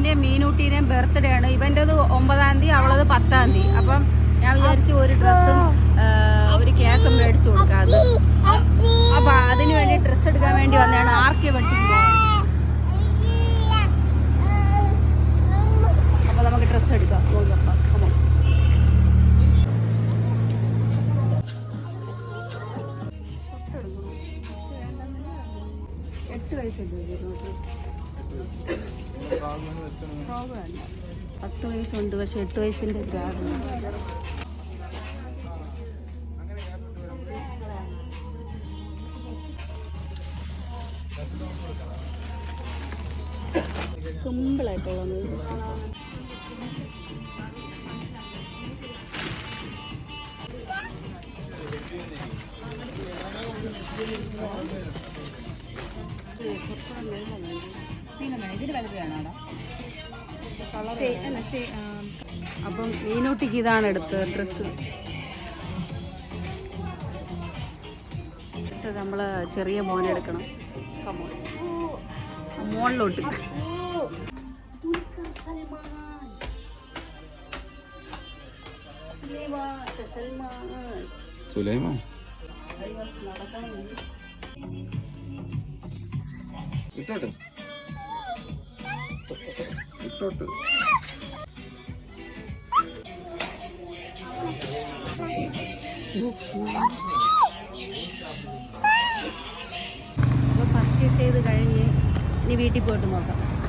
മീനുവിന്റെ മീനൂട്ടീനെയും birthday ആണ്. ഇവൻ്റെത് 9-ാം തീയതി, അവളത് 10-ാം തീയതി. അപ്പം ഞാൻ വിചാരിച്ചു ഒരു ഡ്രസ്സും ഒരു കേക്കും മേടിച്ചു കൊടുക്കാം. അത് അപ്പൊ അതിന് വേണ്ടി ഡ്രസ്സ് എടുക്കാൻ വേണ്ടി വന്നതാണ്. ആർക്കെ വെട്ടി അപ്പൊ നമുക്ക് ഡ്രസ്സ് എടുക്കാം. നോക്കാം 8 വയസ്സല്ലേ? 10 വയസ്സുണ്ട്, പക്ഷെ 8 വയസ്സിന്റെ ഗ്രാഹം. സിമ്പിളായിട്ടുള്ളത് ഇതിന് വലുതാണോ? അപ്പം മീനൂട്ടിക്ക് ഇതാണ് എടുത്തത് ഡ്രസ്സ്. നമ്മള് ചെറിയ മോനെടുക്കണം. മോളിലോട്ട് സുലൈമാൻ ഇട്ടോട്ട് ഇട്ടോട്ട് പർച്ചേസ് ചെയ്ത് കഴിഞ്ഞ് ഇനി വീട്ടിൽ പോയിട്ട് നോക്കാം.